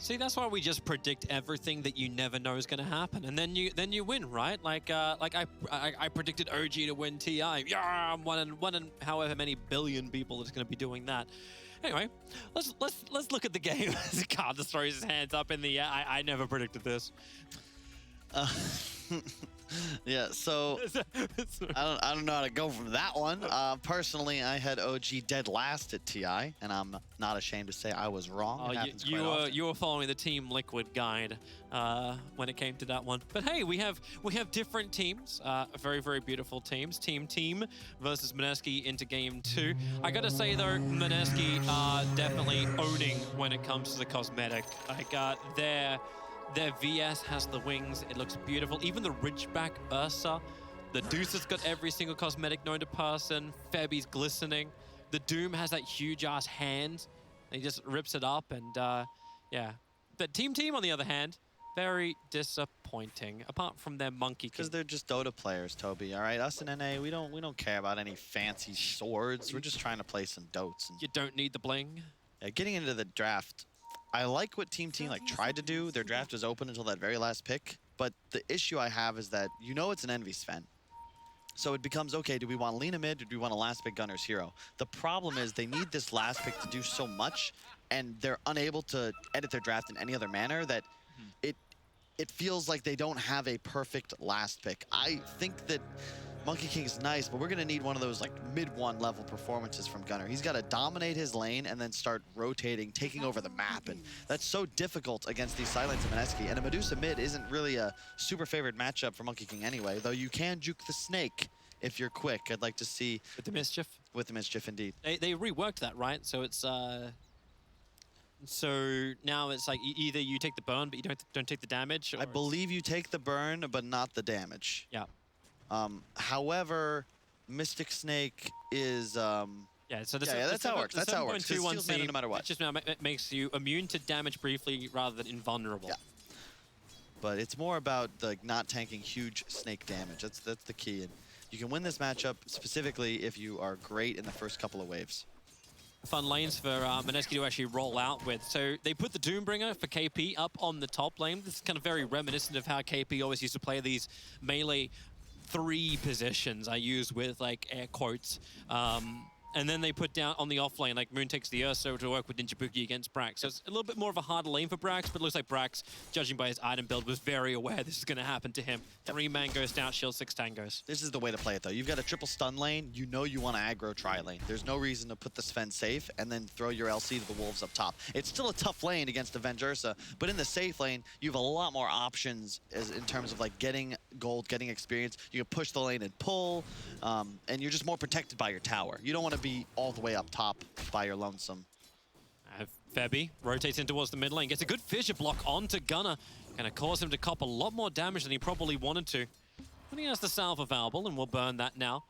See, that's why we just predict everything that you never know is going to happen, and then you win, right? Like I predicted OG to win TI. Yeah, I'm one in however many billion people that's going to be doing that. Anyway, let's look at the game. Carl just throws his hands up in the air. I never predicted this. Yeah, so I don't know how to go from that one. Personally, I had OG dead last at TI, and I'm not ashamed to say I was wrong. You were following the Team Liquid guide when it came to that one. But hey, we have different teams, very beautiful teams. Team versus Mineski into game 2. I gotta say though, Mineski are definitely owning when it comes to the cosmetic. Like their VS has the wings. It looks beautiful. Even the Ridgeback Ursa. The Medusa's got every single cosmetic known to person. Febby's glistening. The Doom has that huge-ass hand. He just rips it up, and yeah. But Team on the other hand, very disappointing. Apart from their Monkey King. Because they're just Dota players, Toby. All right, us in NA, we don't care about any fancy swords. We're just trying to play some Dotes. And you don't need the bling. Yeah, getting into the draft. I like what Team like tried to do. Their draft was open until that very last pick. But the issue I have is that you know it's an Envy Sven. So it becomes, okay, do we want Lina mid or do we want a last pick Gunner's hero? The problem is they need this last pick to do so much, and they're unable to edit their draft in any other manner that it feels like they don't have a perfect last pick. I think that Monkey King is nice, but we're going to need one of those like mid-1 level performances from Gunner. He's got to dominate his lane and then start rotating, taking over the map, and that's so difficult against these Silence and Mineski. And a Medusa mid isn't really a super favored matchup for Monkey King anyway, though you can juke the snake if you're quick. I'd like to see... With the Mischief? With the Mischief, indeed. They reworked that, right? So it's... So now it's like either you take the burn, but you don't take the damage? Or I believe you take the burn, but not the damage. Yeah. However, Mystic Snake is... yeah, so that's how it works. That's how it works. It steals mana no matter what. It makes you immune to damage briefly rather than invulnerable. Yeah. But it's more about like not tanking huge snake damage. That's the key. And you can win this matchup specifically if you are great in the first couple of waves. Fun lanes for Mineski to actually roll out with. So they put the Doombringer for KP up on the top lane. This is kind of very reminiscent of how KP always used to play these melee 3 positions, I use with like air quotes. And then they put down on the off lane, like Moon takes the Ursa to work with Ninja Boogie against Brax. So it's a little bit more of a harder lane for Brax, but it looks like Brax, judging by his item build, was very aware this is going to happen to him. 3 Mangos down, shield 6 Tangos. This is the way to play it, though. You've got a triple stun lane. You know you want to aggro tri-lane. There's no reason to put the Sven safe and then throw your LC to the Wolves up top. It's still a tough lane against Avenge Ursa, but in the safe lane, you have a lot more options in terms of like getting gold, getting experience. You can push the lane and pull, and you're just more protected by your tower. You don't want to be all the way up top by your lonesome. Febby rotates in towards the mid lane, gets a good fissure block onto Gunner. Gonna cause him to cop a lot more damage than he probably wanted to. But he has the salve available, and we'll burn that now.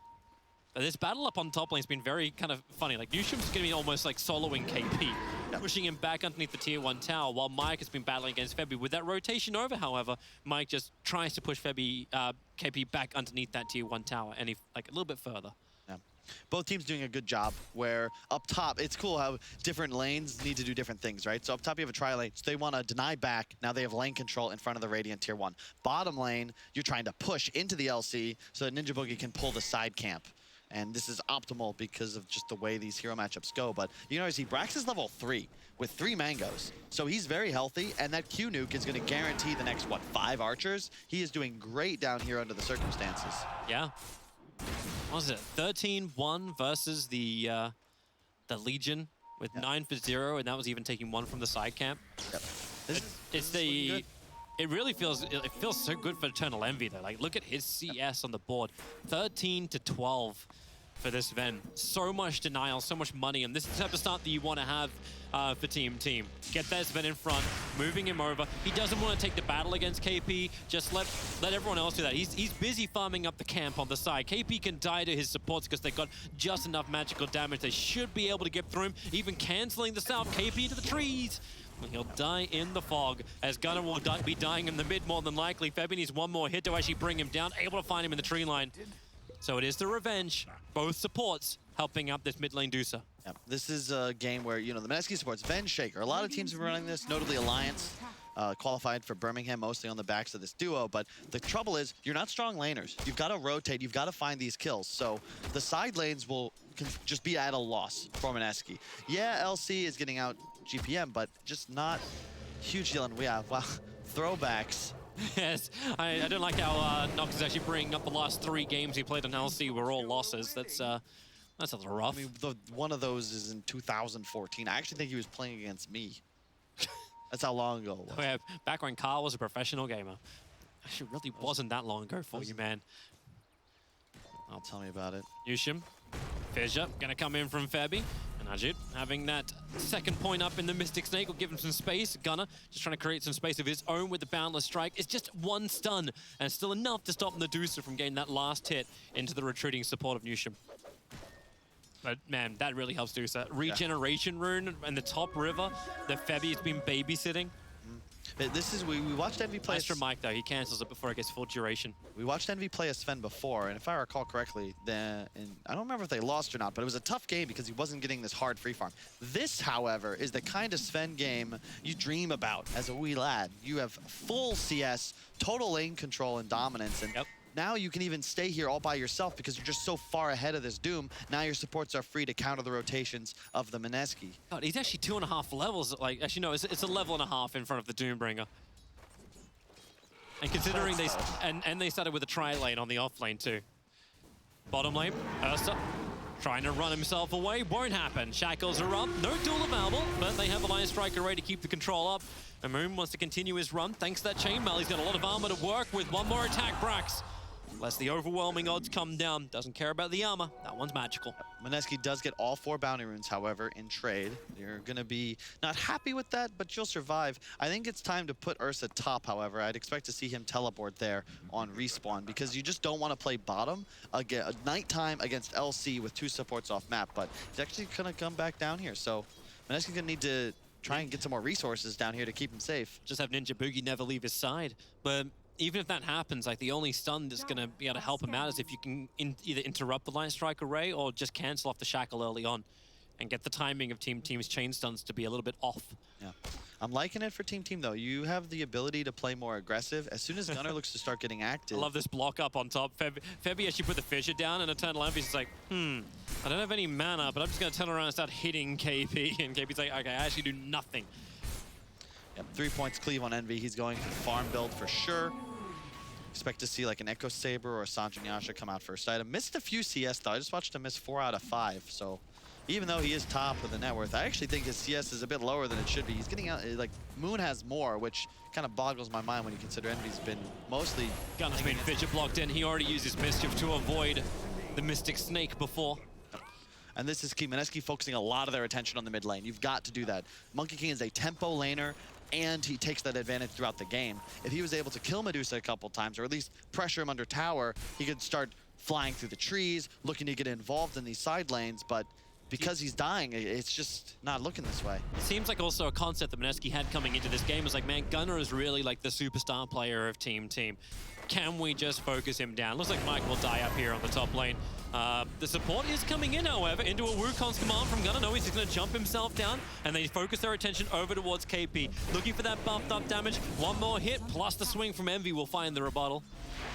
But this battle up on top lane has been very kind of funny. Like, Newsham's gonna be almost like soloing KP, pushing him back underneath the tier 1 tower, while Mike has been battling against Febby. With that rotation over, however, Mike just tries to push Febby, KP back underneath that tier 1 tower, and like a little bit further. Both teams doing a good job where up top, it's cool how different lanes need to do different things, right? So up top you have a tri-lane, so they want to deny back. Now they have lane control in front of the Radiant tier 1. Bottom lane, you're trying to push into the LC so that Ninja Boogie can pull the side camp. And this is optimal because of just the way these hero matchups go. But you know, see, Brax is level 3 with 3 Mangos. So he's very healthy, and that Q nuke is going to guarantee the next, what, 5 archers? He is doing great down here under the circumstances. Yeah. What was it? 13-1 versus the Legion with 9 for 0, and that was even taking 1 from the side camp. Yep. It really feels so good for Eternal Envy though. Like, look at his CS on the board. 13-12 for this Ven. So much denial, so much money, and this is the type of start that you want to have for Team. Get that Sven in front, moving him over. He doesn't want to take the battle against KP. Just let everyone else do that. He's busy farming up the camp on the side. KP can die to his supports because they got just enough magical damage. They should be able to get through him, even canceling the south. KP to the trees. He'll die in the fog, as Gunner will be dying in the mid more than likely. Febby needs one more hit to actually bring him down, able to find him in the tree line. So it is the revenge. Both supports helping out this mid lane Medusa. Yeah, this is a game where, you know, the Mineski supports Ven, Shaker. A lot of teams have been running this, notably Alliance, qualified for Birmingham, mostly on the backs of this duo. But the trouble is, you're not strong laners. You've got to rotate. You've got to find these kills. So the side lanes will just be at a loss for Mineski. Yeah, LC is getting out GPM, but just not huge deal. And wow, throwbacks. Yes, I don't like how Nox is actually bringing up the last 3 games he played on LC were all losses. That's a little rough. I mean, one of those is in 2014. I actually think he was playing against me. That's how long ago it was. Oh, yeah, back when Carl was a professional gamer. Actually, really wasn't that long ago for you, man. I'll tell me about it. Yushim, Fissure, gonna come in from Febby. And Ajit having that second point up in the Mystic Snake will give him some space. Gunner just trying to create some space of his own with the Boundless Strike. It's just 1 stun, and it's still enough to stop Medusa from getting that last hit into the retreating support of Yushim. But man, that really helps Dusa. Regeneration rune and the top river that Febby has been babysitting. This is, we watched Envy play. Extra Mike though, he cancels it before it gets full duration. We watched Envy play a Sven before, and if I recall correctly, I don't remember if they lost or not, but it was a tough game because he wasn't getting this hard free farm. This, however, is the kind of Sven game you dream about as a wee lad. You have full CS, total lane control and dominance, and now you can even stay here all by yourself because you're just so far ahead of this Doom. Now your supports are free to counter the rotations of the Mineski. God, he's actually 2.5 levels. Like, actually, no, it's a level and a half in front of the Doombringer. And considering they started with a tri-lane on the off lane too. Bottom lane, Ursa trying to run himself away. Won't happen. Shackles are up. No duel available, but they have Alliance Striker ready to keep the control up. And Moon wants to continue his run thanks to that chainmail. He's got a lot of armor to work with. One more attack, Brax. Lest the overwhelming odds come down. Doesn't care about the armor. That one's magical. Mineski does get all 4 bounty runes, however, in trade. You're going to be not happy with that, but you'll survive. I think it's time to put Ursa top, however. I'd expect to see him teleport there on respawn because you just don't want to play bottom again, nighttime against LC with 2 supports off map, but he's actually going to come back down here. So Mineski's going to need to try and get some more resources down here to keep him safe. Just have Ninja Boogie never leave his side. But even if that happens, like the only stun that's going to be able to help him out is if you can either interrupt the Line Strike array or just cancel off the Shackle early on and get the timing of Team's chain stuns to be a little bit off. Yeah, I'm liking it for Team though. You have the ability to play more aggressive. As soon as Gunner looks to start getting active. I love this block up on top. Febby actually put the Fissure down and Eternal Envy's just like, I don't have any mana, but I'm just going to turn around and start hitting KP. And KP's like, okay, I actually do nothing. Yep, 3 points cleave on Envy. He's going for farm build for sure. Expect to see like an Echo Saber or a Sanjin Yasha come out first item. Missed a few CS though. I just watched him miss 4 out of 5. So even though he is top with the net worth, I actually think his CS is a bit lower than it should be. He's getting out, like Moon has more, which kind of boggles my mind when you consider Envy's been mostly... Gunner's been Fissure blocked in. He already used his Mischief to avoid the Mystic Snake before. And this is key. Mineski focusing a lot of their attention on the mid lane. You've got to do that. Monkey King is a tempo laner, and he takes that advantage throughout the game. If he was able to kill Medusa a couple times, or at least pressure him under tower, he could start flying through the trees, looking to get involved in these side lanes, but because he's dying, it's just not looking this way. It seems like also a concept that Mineski had coming into this game is like, man, Gunner is really like the superstar player of Team. Can we just focus him down? Looks like Mike will die up here on the top lane. The support is coming in, however, into a Wukong's command from Gunner. No, he's just going to jump himself down, and they focus their attention over towards KP. Looking for that buffed up damage. One more hit, plus the swing from Envy will find the rebuttal.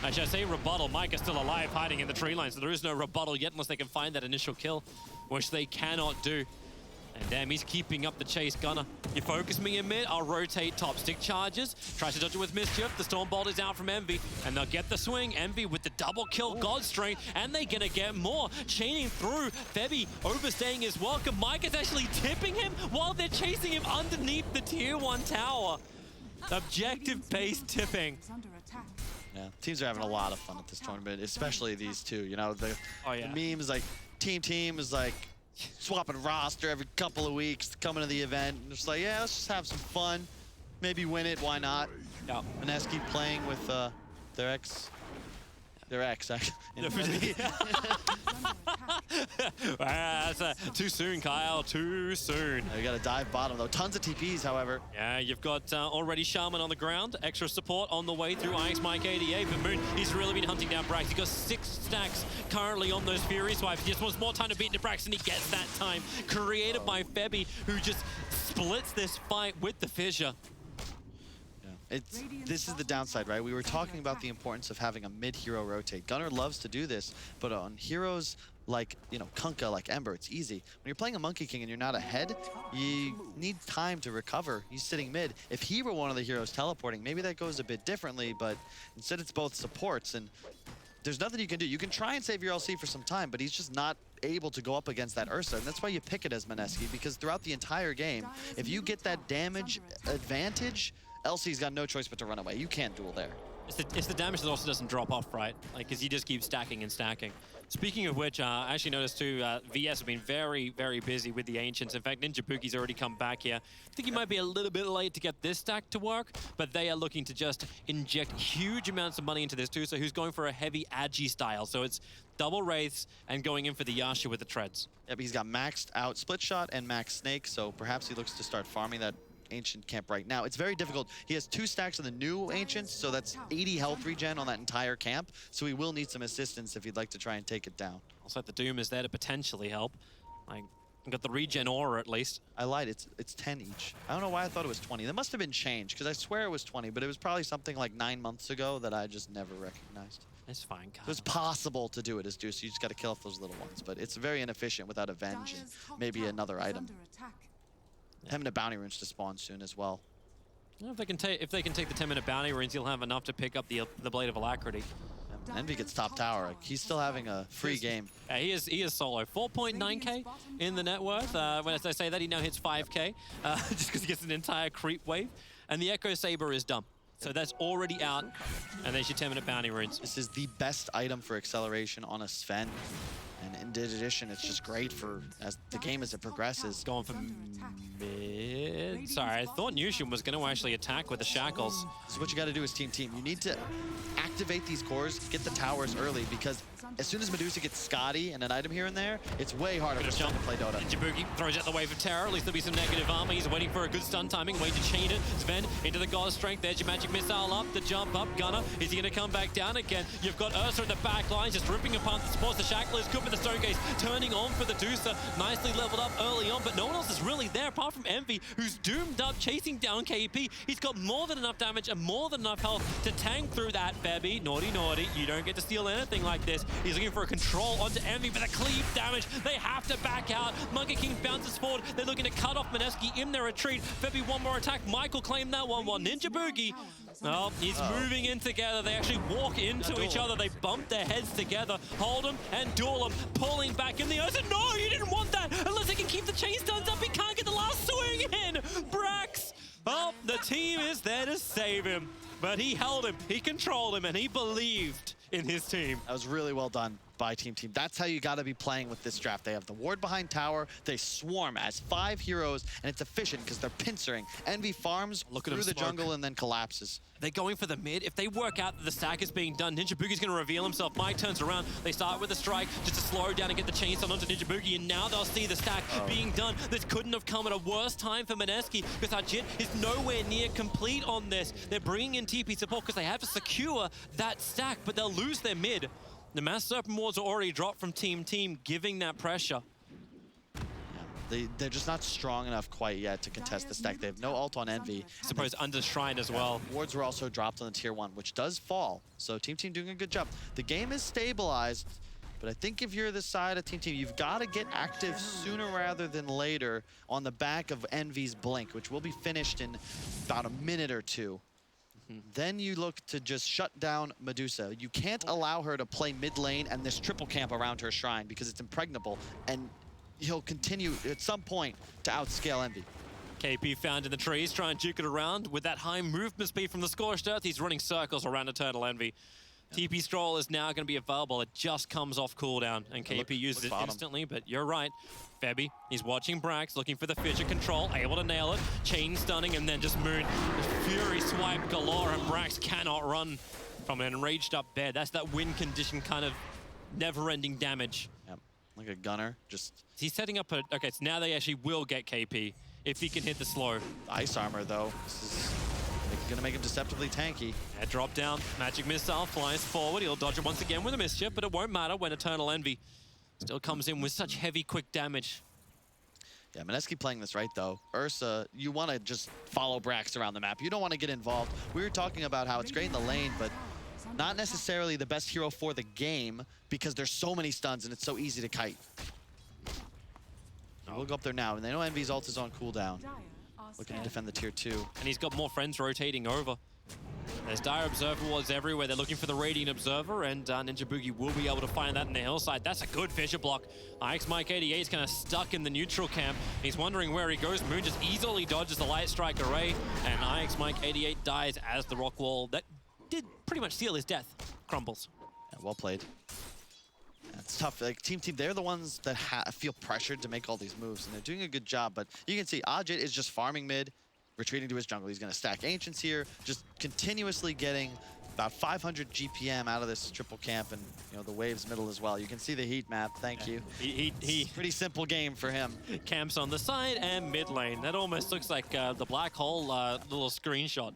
Actually, I say rebuttal. Mike is still alive, hiding in the tree line, so there is no rebuttal yet unless they can find that initial kill, which they cannot do. And damn, he's keeping up the chase, Gunner. You focus me in mid, I'll rotate top. Stick charges, tries to dodge it with Mischief. The Stormbolt is out from Envy, and they'll get the swing. Envy with the double kill, God Strength, and they're gonna get more. Chaining through, Febby overstaying his welcome. Mike is actually tipping him while they're chasing him underneath the tier 1 tower. Objective-based tipping. Yeah, teams are having a lot of fun at this tournament, especially these two. You know, the memes like Team is like swapping roster every couple of weeks, coming to the event, and just like, yeah, let's just have some fun. Maybe win it, why not? Yeah. Mineski playing with their ex. They're X, actually. That's too soon, Kyle. Too soon. You got to dive bottom, though. Tons of TPs, however. Yeah, you've got already Shaman on the ground. Extra support on the way through Ice Mike 88. But Moon, he's really been hunting down Brax. He's got 6 stacks currently on those Fury swipes. He just wants more time to beat into Brax, and he gets that time. Created by Febby, who just splits this fight with the fissure. This is the downside, right? We were talking about the importance of having a mid-hero rotate. Gunnar loves to do this, but on heroes like, you know, Kunkka, like Ember, it's easy. When you're playing a Monkey King and you're not ahead, you need time to recover. He's sitting mid. If he were one of the heroes teleporting, maybe that goes a bit differently, but instead it's both supports, and there's nothing you can do. You can try and save your LC for some time, but he's just not able to go up against that Ursa, and that's why you pick it as Mineski, because throughout the entire game, if you get that damage advantage, LC's got no choice but to run away. You can't duel there. It's the damage that also doesn't drop off, right? Like, because you just keep stacking and stacking. Speaking of which, I actually noticed too, VS has been very, very busy with the Ancients. In fact, Ninja Boogie's already come back here. I think he might be a little bit late to get this stack to work, but they are looking to just inject huge amounts of money into this too. So who's going for a heavy Agi style? So it's double Wraiths and going in for the Yasha with the treads. Yep, he's got maxed out Split Shot and maxed Snake, so perhaps he looks to start farming that Ancient camp right now. It's very difficult. He has 2 stacks of the new Ancients, so that's 80 health regen on that entire camp, so he will need some assistance if he'd like to try and take it down. Also, the Doom is there to potentially help. Like, got the regen aura at least. I lied, it's 10 each. I don't know why I thought it was 20. That must have been changed, because I swear it was 20, but it was probably something like 9 months ago that I just never recognized. It's fine, Kyle. So it's possible to do it as Deuce, you just got to kill off those little ones, but it's very inefficient without Avenge and maybe another item. Having a bounty runes to spawn soon as well. Well, if they can take the 10-minute bounty runes, he'll have enough to pick up the Blade of Alacrity. Envy gets top tower. He's still having a free game. He is solo. 4.9k in the net worth. When I say that, he now hits 5k just because he gets an entire creep wave. And the Echo Saber is done. So that's already out. And there's your 10-minute bounty runes. This is the best item for acceleration on a Sven. And in addition, it's just great for as the game as it progresses. Going for mid. Sorry, I thought Nushin was going to actually attack with the shackles. So what you got to do is team. You need to activate these cores, get the towers early, because as soon as Medusa gets Scotty and an item here and there, it's way harder for Sven to play Dota. Ninja throws out the wave of terror. At least there'll be some negative armor. He's waiting for a good stun timing, way to chain it. Sven into the God of Strength. There's your magic missile up, the jump up. Gunnar, is he going to come back down again? You've got Ursa in the back line, just ripping apart the supports. The shackle is good with the Stonegaze, turning on for the Deucer. Nicely leveled up early on, but no one else is really there apart from Envy, who's doomed up, chasing down KP. He's got more than enough damage and more than enough health to tank through that. Febby, naughty. You don't get to steal anything like this. He's looking for a control onto Envy, but the cleave damage. They have to back out. Monkey King bounces forward. They're looking to cut off Mineski in their retreat. Febby, one more attack. Michael claimed that one. Ninja Boogie. Oh, he's moving in together. They actually walk into each other. They bump their heads together. Hold him and duel him. Pulling back in the Ursa. No, you didn't want that. Unless they can keep the chain stuns up. He can't get the last swing in. Brax. Oh, the team is there to save him. But he held him, he controlled him, and he believed in his team. That was really well done by Team. That's how you got to be playing with this draft. They have the ward behind tower, they swarm as 5 heroes, and it's efficient because they're pincering. Envy farms through the jungle and then collapses. They're going for the mid. If they work out that the stack is being done, Ninja Boogie's going to reveal himself. Mike turns around. They start with a strike just to slow down and get the chain stun onto Ninja Boogie, and now they'll see the stack being done. This couldn't have come at a worse time for Mineski because our Jit is nowhere near complete on this. They're bringing in TP support because they have to secure that stack, but they'll lose their mid. The Mass Serpent wards are already dropped from Team, giving that pressure. They're just not strong enough quite yet to contest the stack. They have no ult on Envy. I suppose under Shrine as well. Wards were also dropped on the tier 1, which does fall. So Team doing a good job. The game is stabilized, but I think if you're the side of Team, you've got to get active sooner rather than later on the back of Envy's Blink, which will be finished in about a minute or 2. Then you look to just shut down Medusa. You can't allow her to play mid lane and this triple camp around her shrine because it's impregnable, and he'll continue at some point to outscale Envy. KP found in the trees, try and juke it around. With that high movement speed from the Scorched Earth, he's running circles around Eternal Envy. TP Stroll is now going to be available. It just comes off cooldown, and KP uses it instantly, but you're right. Febby, he's watching Brax, looking for the Fissure control, able to nail it. Chain stunning, and then just Moon. Fury swipe galore, and Brax cannot run. from an enraged up bed. That's that win condition kind of never-ending damage. Yep. Like a gunner, just... He's setting up a... Okay, so now they actually will get KP if he can hit the slow. Ice armor, though. This is gonna make him deceptively tanky. Yeah, drop down. Magic Missile flies forward. He'll dodge it once again with a mischief, but it won't matter when Eternal Envy still comes in with such heavy, quick damage. Yeah, Mineski playing this right, though. Ursa, you want to just follow Brax around the map. You don't want to get involved. We were talking about how it's great in the lane, but not necessarily the best hero for the game because there's so many stuns and it's so easy to kite. We'll go up there now, and they know Envy's ult is on cooldown. Looking to defend the tier 2. And he's got more friends rotating over. There's Dire Observer Wards everywhere. They're looking for the Radiant Observer, and Ninja Boogie will be able to find that in the hillside. That's a good Fissure block. IX Mike 88 is kind of stuck in the neutral camp. He's wondering where he goes. Moon just easily dodges the Light Strike array, and IX Mike 88 dies as the rock wall that did pretty much seal his death crumbles. Yeah, well played. It's tough. Like Team, they're the ones that feel pressured to make all these moves, and they're doing a good job. But you can see Ajit is just farming mid, retreating to his jungle. He's going to stack Ancients here, just continuously getting about 500 GPM out of this triple camp, and the waves middle as well. You can see the heat map. Thank you. He pretty simple game for him. Camps on the side and mid lane. That almost looks like the black hole little screenshot.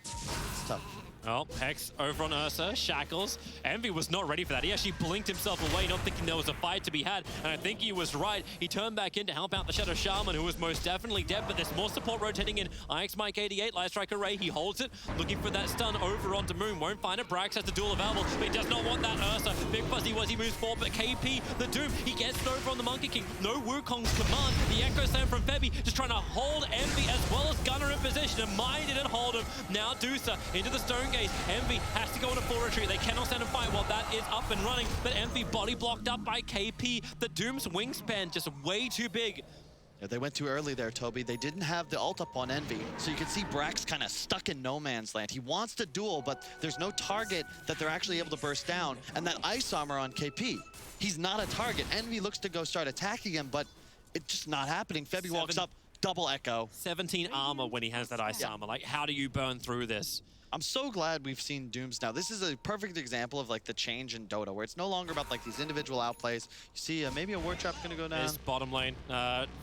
It's tough. Oh, Hex over on Ursa, Shackles. Envy was not ready for that. He actually blinked himself away, not thinking there was a fight to be had. And I think he was right. He turned back in to help out the Shadow Shaman, who was most definitely dead, but there's more support rotating in. IX Mike 88, Light Strike Array, he holds it, looking for that stun over onto Moon. Won't find it. Brax has the duel available, but he does not want that Ursa. Big Fuzzy was he moves forward, but KP, the Doom, he gets it over on the Monkey King. No Wukong's command. The Echo Slam from Febby, just trying to hold Envy as well as Gunner in position, and Mai didn't hold him. Now Medusa into the Stone Gaze. Envy has to go on a full retreat. They cannot stand and fight while that is up and running, but Envy body blocked up by KP. The Doom's wingspan just way too big. Yeah, they went too early there, Toby. They didn't have the ult up on Envy, so you can see Brax kind of stuck in no man's land. He wants to duel, but there's no target that they're actually able to burst down, and that ice armor on KP, he's not a target. Envy looks to go start attacking him, but it's just not happening. Febby walks up, double echo. 17 armor when he has that ice armor. Like, how do you burn through this? I'm so glad we've seen Dooms now. This is a perfect example of like the change in Dota, where it's no longer about like these individual outplays. You see maybe a War Trap gonna go down. There's bottom lane.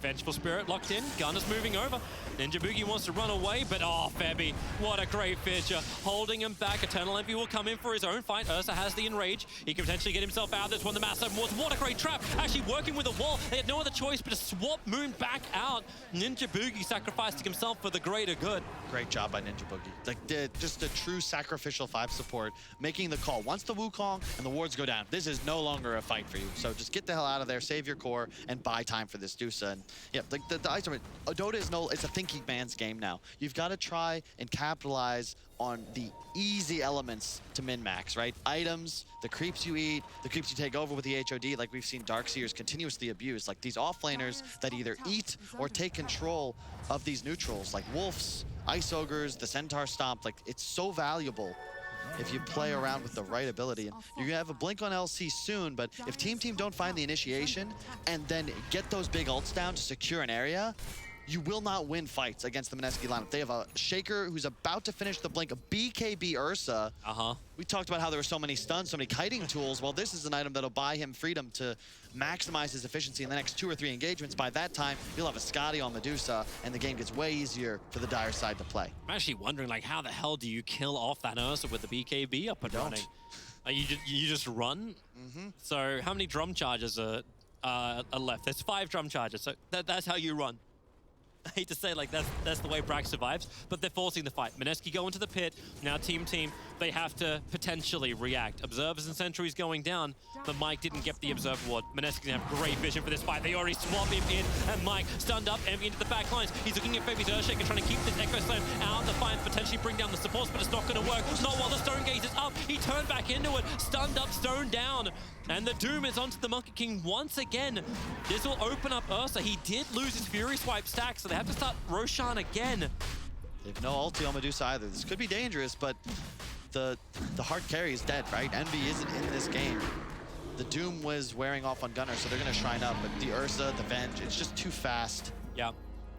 Vengeful Spirit locked in. Gun is moving over. Ninja Boogie wants to run away, but oh, Febby, what a great feature. Holding him back. Eternal Envy will come in for his own fight. Ursa has the Enrage. He can potentially get himself out of this one. The massive was what a great trap. Actually working with a wall. They had no other choice but to swap Moon back out. Ninja Boogie sacrificing himself for the greater good. Great job by Ninja Boogie. Like just a true sacrificial 5 support, making the call. Once the Wukong and the wards go down, this is no longer a fight for you. So just get the hell out of there, save your core, and buy time for this Medusa. And yeah, like the ice armor, Dota is it's a thinking man's game now. You've got to try and capitalize on the easy elements to min-max, right? Items, the creeps you eat, the creeps you take over with the HOD, like we've seen Darkseers continuously abuse, like these offlaners that either eat or take control of these neutrals, like Wolves, Ice Ogres, the Centaur Stomp. Like, it's so valuable if you play around with the right ability. And you're gonna have a blink on LC soon, but if Team don't find the initiation and then get those big ults down to secure an area, you will not win fights against the Mineski lineup. They have a Shaker who's about to finish the blink, a BKB Ursa. We talked about how there were so many stuns, so many kiting tools. Well, this is an item that'll buy him freedom to maximize his efficiency in the next 2 or 3 engagements. By that time, you'll have a Scotty on Medusa, and the game gets way easier for the Dire side to play. I'm actually wondering, like, how the hell do you kill off that Ursa with the BKB up and running? You just run? So how many drum charges are left? There's 5 drum charges, so that's how you run. I hate to say, like, that's the way Brax survives, but they're forcing the fight. Mineski go into the pit. Now Team, they have to potentially react. Observers and Sentries going down, but Mike didn't get the Observer Ward. Mineski's gonna have great vision for this fight. They already swap him in, and Mike stunned up, Envy into the back lines. He's looking at Febby's Earthshaker, trying to keep this Echo Slam out to find, potentially bring down the supports, but it's not gonna work. Not while the Stone Gaze is up. He turned back into it, stunned up, stone down. And the Doom is onto the Monkey King once again. This will open up Ursa. He did lose his Fury Swipe stack, so they have to start Roshan again. They have no ulti on Medusa either. This could be dangerous, but the hard carry is dead, right? Envy isn't in this game. The Doom was wearing off on Gunner, so they're going to shrine up, but the Ursa, the Venge, it's just too fast. Yeah.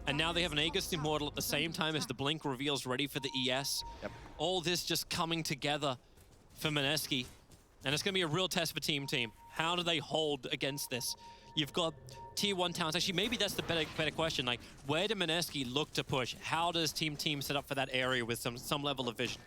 And now they have an Aegis Immortal at the same time as the Blink reveals ready for the ES. Yep. All this just coming together. for Mineski. And it's going to be a real test for Team. How do they hold against this? You've got tier 1 towns. Actually, maybe that's the better question. Like, where do Mineski look to push? How does Team set up for that area with some level of vision?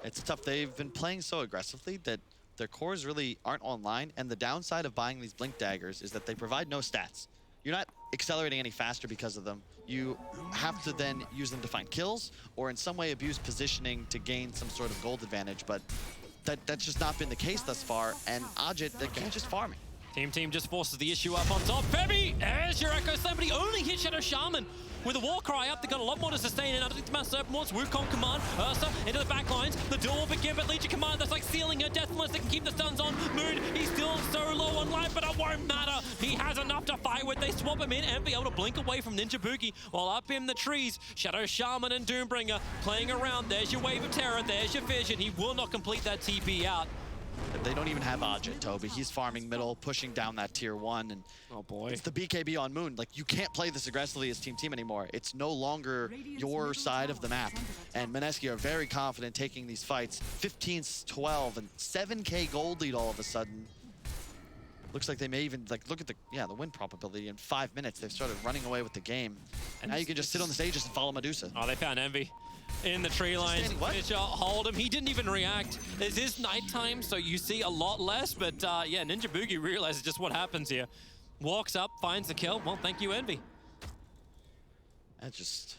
It's tough. They've been playing so aggressively that their cores really aren't online. And the downside of buying these Blink Daggers is that they provide no stats. You're not accelerating any faster because of them. You have to then use them to find kills or in some way abuse positioning to gain some sort of gold advantage. But that's just not been the case thus far. And Ajit, they're just farming. Team just forces the issue up on top. Febby, there's your Echo Slam, but he only hit Shadow Shaman. With a war cry up, they've got a lot more to sustain, and underneath the Mass Serpent Wants, Wukong command, Ursa into the back lines, the duel will begin, but Legion command, that's like sealing her death unless they can keep the stuns on. Moon, he's still so low on life, but it won't matter. He has enough to fight with. They swap him in and be able to blink away from Ninja Boogie, while up in the trees, Shadow Shaman and Doombringer playing around. There's your Wave of Terror, there's your Vision. He will not complete that TP out. They don't even have Ajit, Toby. He's farming middle, pushing down that tier 1. And oh boy, it's the BKB on Moon. Like, you can't play this aggressively as Team anymore. It's no longer your side of the map. And Mineski are very confident taking these fights. 15-12 and 7K gold lead all of a sudden. Looks like they may even, like, look at the win probability. In 5 minutes, they've started running away with the game. And now you can just sit on the stage and follow Medusa. Oh, they found Envy in the tree line. Finisher, hold him. He didn't even react. This is nighttime, so you see a lot less. But yeah, Ninja Boogie realizes just what happens here. Walks up, finds the kill. Well, thank you, Envy. This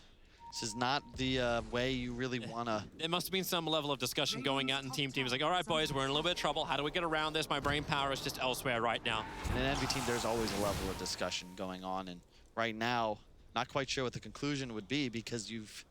is not the way you really want to... There must have been some level of discussion going out in Team. It's like, all right, boys, we're in a little bit of trouble. How do we get around this? My brain power is just elsewhere right now. In an Envy team, there's always a level of discussion going on. And right now, not quite sure what the conclusion would be because you've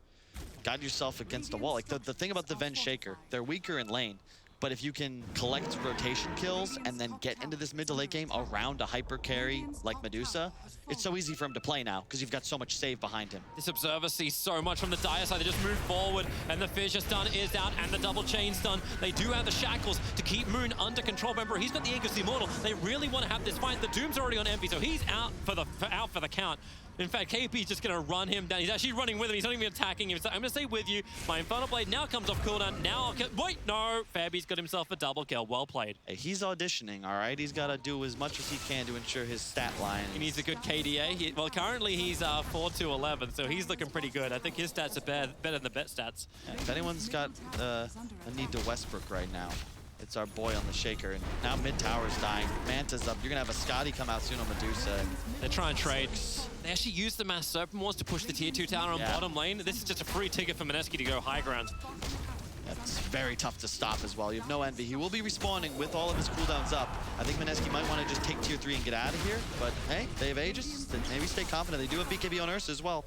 got yourself against a wall. Like, the thing about the Ven Shaker, they're weaker in lane. But if you can collect rotation kills and then get into this mid to late game around a hyper carry like Medusa, it's so easy for him to play now because you've got so much save behind him. This Observer sees so much from the Dire side. They just move forward and the Fissure stun is out and the double chain stun. They do have the shackles to keep Moon under control. Remember, he's got the Aegis Immortal. They really want to have this fight. The Doom's already on Envy, so he's out for the count. In fact, KP's just going to run him down. He's actually running with him. He's not even attacking him. So I'm going to stay with you. My Infernal Blade now comes off cooldown. Now I'll kill. Wait, no. Fabby's got himself a double kill. Well played. Hey, he's auditioning, all right? He's got to do as much as he can to ensure his stat line. He needs a good KDA. Well, currently he's 4-11, so he's looking pretty good. I think his stats are better than the bet stats. Yeah, if anyone's got a need to Westbrook right now, it's our boy on the Shaker. And now mid tower's dying. Manta's up. You're going to have a Scotty come out soon on Medusa. They're trying to trade. They actually use the Mass Serpent Wants to push the tier 2 tower on bottom lane. This is just a free ticket for Mineski to go high ground. That's very tough to stop as well. You have no Envy. He will be respawning with all of his cooldowns up. I think Mineski might want to just take tier 3 and get out of here. But hey, they have Aegis. Maybe stay confident. They do have BKB on Ursa as well.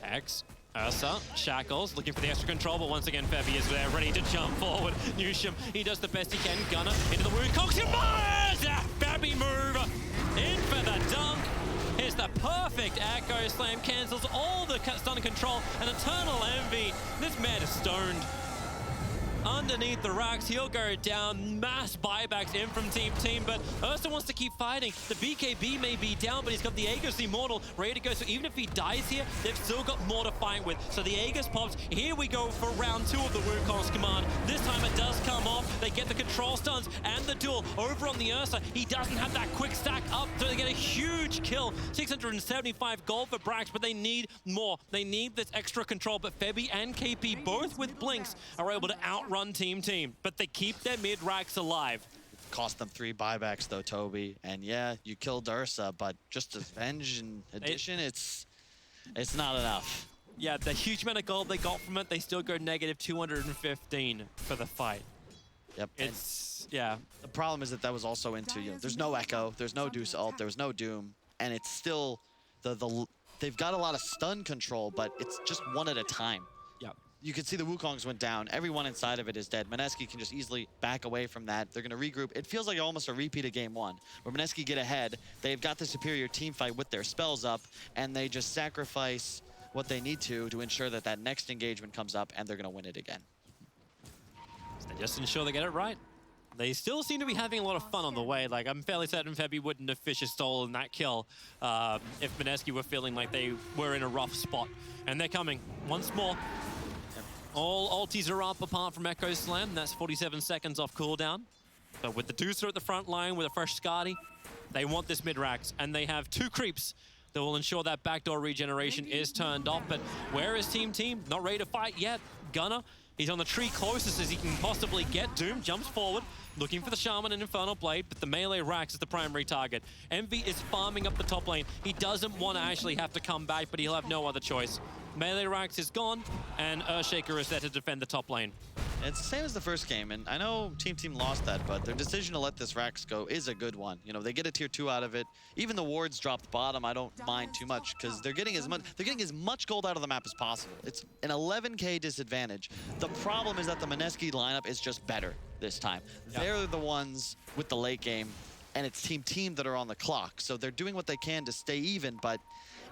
X. Ursa, Shackles, looking for the extra control, but once again, Febby is there, ready to jump forward. Newsham, he does the best he can. Gunner into the wound. Cox and Mars! Febby move in for the dunk. Here's the perfect Echo Slam, cancels all the stun control, and Eternal Envy. This man is stoned. Underneath the racks, he'll go down. Mass buybacks in from Team, but Ursa wants to keep fighting. The BKB may be down, but he's got the Aegis Immortal ready to go. So even if he dies here, they've still got more to fight with. So the Aegis pops. Here we go for round 2 of the Wukong's command. This time it does come off. They get the control stuns and the duel over on the Ursa. He doesn't have that quick stack up, so they get a huge kill. 675 gold for Brax, but they need more. They need this extra control, but Febby and KP, both with blinks, are able to outrun Team, but they keep their mid racks alive. Cost them 3 buybacks though, Toby. And yeah, you killed Ursa, but just as Venge in addition, it's not enough. Yeah, the huge amount of gold they got from it, they still go negative 215 for the fight. Yep. Yeah. The problem is that was also into, there's no Echo, there's no Deuce ult, there was no Doom, and it's still, they've got a lot of stun control, but it's just one at a time. Yeah. You can see the Wukongs went down. Everyone inside of it is dead. Mineski can just easily back away from that. They're going to regroup. It feels like almost a repeat of game 1, where Mineski get ahead. They've got the superior team fight with their spells up, and they just sacrifice what they need to ensure that that next engagement comes up, and they're going to win it again. So they just ensure they get it right. They still seem to be having a lot of fun on the way. Like, I'm fairly certain Febby wouldn't have Fisher stolen that kill if Mineski were feeling like they were in a rough spot. And they're coming once more. All ultis are up apart from Echo Slam. That's 47 seconds off cooldown. But with the Medusa at the front line with a fresh Skadi, they want this mid-rax, and they have 2 creeps that will ensure that backdoor regeneration is turned off. But where is Team? Not ready to fight yet. Gunner, he's on the tree closest as he can possibly get. Doom jumps forward, looking for the Shaman and Infernal Blade, but the melee Rax is the primary target. Envy is farming up the top lane. He doesn't want to actually have to come back, but he'll have no other choice. Melee Rax is gone, and Earthshaker is there to defend the top lane. It's the same as the first game, and I know Team lost that, but their decision to let this Rax go is a good one. You know, they get a tier 2 out of it. Even the wards dropped bottom, I don't mind too much, because they're getting as much gold out of the map as possible. It's an 11k disadvantage. The problem is that the Mineski lineup is just better this time. Yep. They're the ones with the late game, and it's Team that are on the clock. So they're doing what they can to stay even, but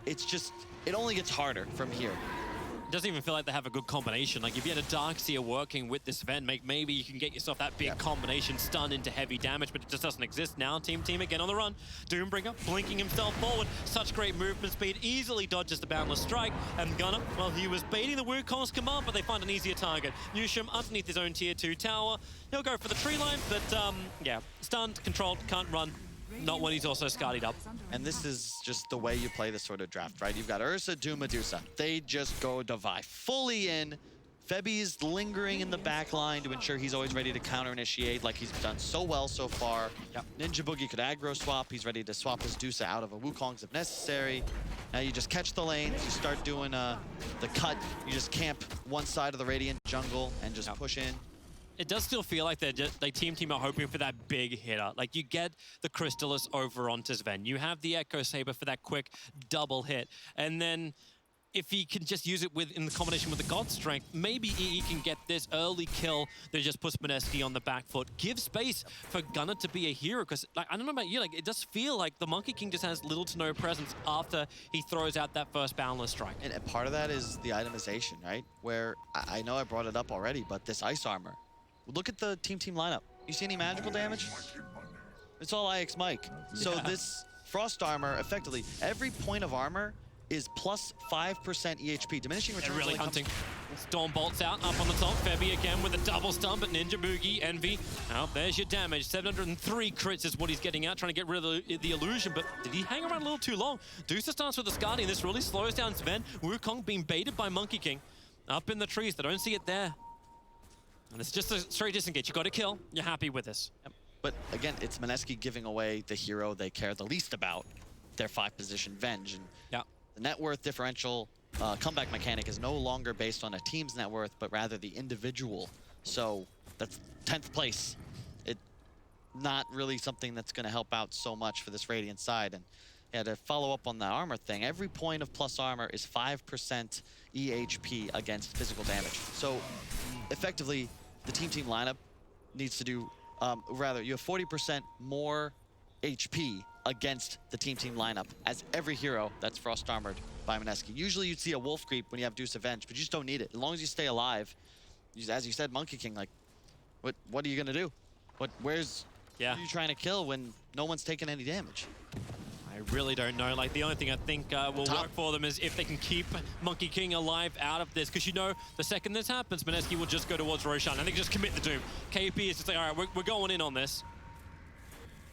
it's just, it only gets harder from here. It doesn't even feel like they have a good combination. Like, if you had a Darkseer working with this event, maybe you can get yourself that big combination stun into heavy damage, but it just doesn't exist now. Team again on the run. Doombringer blinking himself forward. Such great movement speed. Easily dodges the Boundless Strike. And Gunner, well, he was baiting the Wukong's command, but they find an easier target. Newsham underneath his own tier 2 tower. He'll go for the tree line, but yeah, stunned, controlled, can't run. Not when he's also Skadied up. And this is just the way you play this sort of draft, right? You've got Ursa, Doom, Medusa. They just go Devi fully in. Febi's lingering in the back line to ensure he's always ready to counter-initiate like he's done so well so far. Yep. Ninja Boogie could aggro swap. He's ready to swap his Medusa out of a Wukong's if necessary. Now you just catch the lanes. You start doing the cut. You just camp one side of the Radiant jungle and just push in. It does still feel like Team are hoping for that big hitter. Like, you get the Crystallis over onto Sven. You have the Echo Saber for that quick double hit. And then if he can just use it in the combination with the God Strength, maybe he can get this early kill that just puts Mineski on the back foot. Give space for Gunner to be a hero, because, like, I don't know about you, like, it does feel like the Monkey King just has little to no presence after he throws out that first Boundless Strike. And part of that is the itemization, right? Where, I know I brought it up already, but this Ice Armor. Look at the Team lineup. You see any magical damage? It's all IX Mike. So this Frost Armor, effectively, every point of armor is plus 5% EHP. Diminishing returns. They're really hunting. Storm bolts out, up on the top. Febby again with a double stun, but Ninja Boogie, Envy. Oh, there's your damage. 703 crits is what he's getting out, trying to get rid of the illusion, but did he hang around a little too long? Dusa starts with the Skadi, and this really slows down Sven. Wukong being baited by Monkey King. Up in the trees, they don't see it there. And it's just a straight disengage. You got to kill. You're happy with this. Yep. But again, it's Mineski giving away the hero they care the least about, their 5-position Venge. And the net worth differential comeback mechanic is no longer based on a team's net worth, but rather the individual. So that's 10th place. It's not really something that's going to help out so much for this Radiant side. And yeah, to follow up on the armor thing, every point of plus armor is 5% EHP against physical damage. So effectively, the Team lineup needs to do, rather, you have 40% more HP against the Team lineup as every hero that's Frost Armored by Mineski. Usually you'd see a Wolf Creep when you have Deuce Avenge, but you just don't need it. As long as you stay alive, as you said, Monkey King, like, what are you gonna do? Where's who are you trying to kill when no one's taking any damage? I really don't know. Like, the only thing I think will work for them is if they can keep Monkey King alive out of this. Because, you know, the second this happens, Mineski will just go towards Roshan and they just commit the Doom. KP is just like, all right, we're going in on this.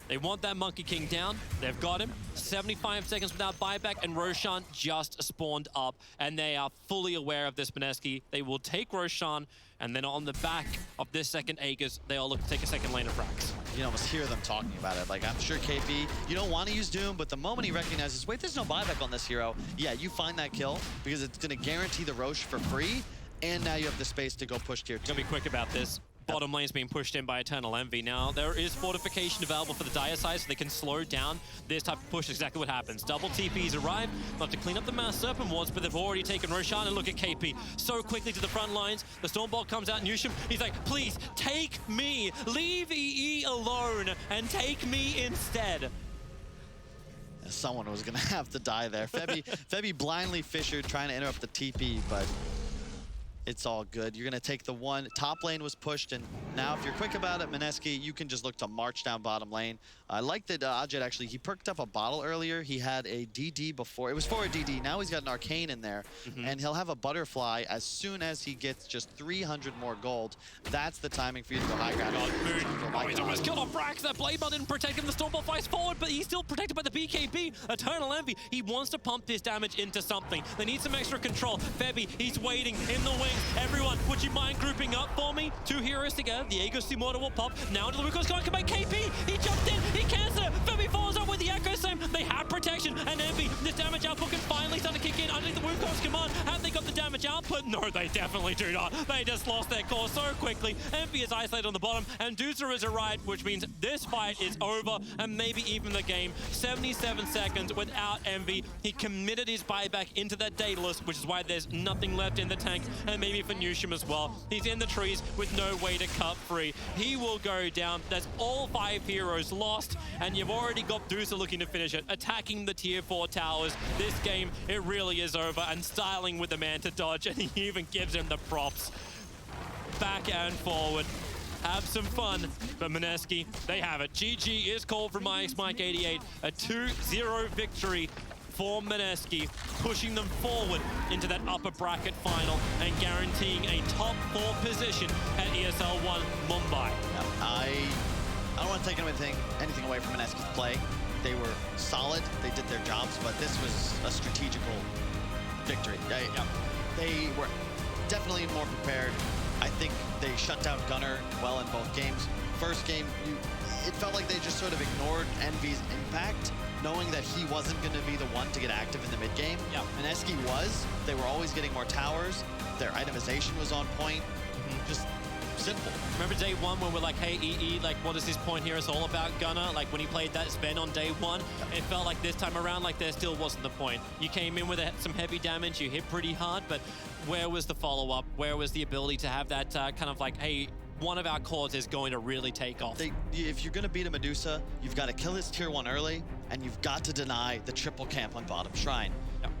They want that Monkey King down. They've got him. 75 seconds without buyback, and Roshan just spawned up. And they are fully aware of this Mineski. They will take Roshan, and then on the back of this second Aegis, they all look to take a second lane of Frax. You can almost hear them talking about it. Like, I'm sure KP, you don't want to use Doom, but the moment he recognizes, wait, there's no buyback on this hero, yeah, you find that kill, because it's going to guarantee the Roche for free, and now you have the space to go push tier 2. Gonna be quick about this. Bottom lane's being pushed in by Eternal Envy. Now, there is fortification available for the Dire side, so they can slow down this type of push. Exactly what happens. Double TPs arrive. They'll have to clean up the Mass Serpent wards, but they've already taken Roshan, and look at KP. So quickly to the front lines. The Stormbolt comes out, Newsham. He's like, please, take me. Leave EE alone, and take me instead. Someone was going to have to die there. Febby blindly fissured, trying to interrupt the TP, but It's all good. You're going to take the one. Top lane was pushed, and now if you're quick about it, Mineski, you can just look to march down bottom lane. I like that Ajit actually, he perked up a bottle earlier. He had a DD before. It was for a DD. Now he's got an Arcane in there, and he'll have a Butterfly as soon as he gets just 300 more gold. That's the timing for you to go high ground. Oh, he's almost killed off Brax. That Blade Ball didn't protect him. The Stormball fights forward, but he's still protected by the BKB. Eternal Envy, he wants to pump this damage into something. They need some extra control. Febby, he's waiting in the wings. Everyone, would you mind grouping up for me? Two heroes together. The Aegis Immortal will pop. Now into the Wukong's going to make KP. He jumped in. He cancels it. Febby follows up with the Echo Slam. They have protection. And Envy, this damage output can finally start to kick in underneath the Wukong's command. Have they got the damage output? No, they definitely do not. They just lost their core so quickly. Envy is isolated on the bottom, and Medusa is arrived, which means this fight is over, and maybe even the game. 77 seconds without Envy. He committed his buyback into that Daedalus, which is why there's nothing left in the tank, and maybe for Newsham as well. He's in the trees with no way to cut free. He will go down. That's all 5 heroes lost, and you've already got Medusa looking to finish it, attacking the tier 4 towers. This game, it really is over, and styling with the man to dodge, and he even gives him the props. Back and forward. Have some fun, but Mineski, they have it. GG is called from Mike88. A 2-0 victory for Mineski, pushing them forward into that upper bracket final and guaranteeing a top 4 position at ESL One Mumbai. I don't want to take anything away from Mineski's play. They were solid, they did their jobs, but this was a strategical victory. They were definitely more prepared. I think they shut down Gunnar well in both games. First game, it felt like they just sort of ignored Envy's impact, knowing that he wasn't going to be the one to get active in the mid game. Mineski was. They were always getting more towers. Their itemization was on point. Just simple. Remember day 1 when we're like, hey, EE, like, what is this point here? It's all about Gunnar. Like, when he played that Sven on day 1, it felt like this time around, like, there still wasn't the point. You came in with some heavy damage, you hit pretty hard, but where was the follow-up? Where was the ability to have that kind of like, hey, one of our cores is going to really take off? If you're going to beat a Medusa, you've got to kill his tier 1 early, and you've got to deny the triple camp on bottom shrine.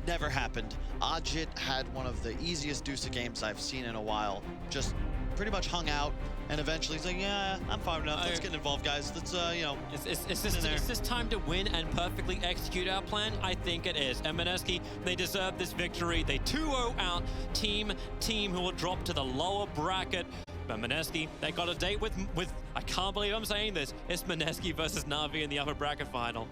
Never happened. Ajit had one of the easiest Dusa games I've seen in a while. Just pretty much hung out, and eventually he's like, yeah, I'm fine enough. Let's get involved, guys. Let's, you know, is this time to win and perfectly execute our plan? I think it is. And Mineski, they deserve this victory. They 2-0 out team who will drop to the lower bracket. But Mineski, they got a date with I can't believe I'm saying this. It's Mineski versus Na'Vi in the upper bracket final.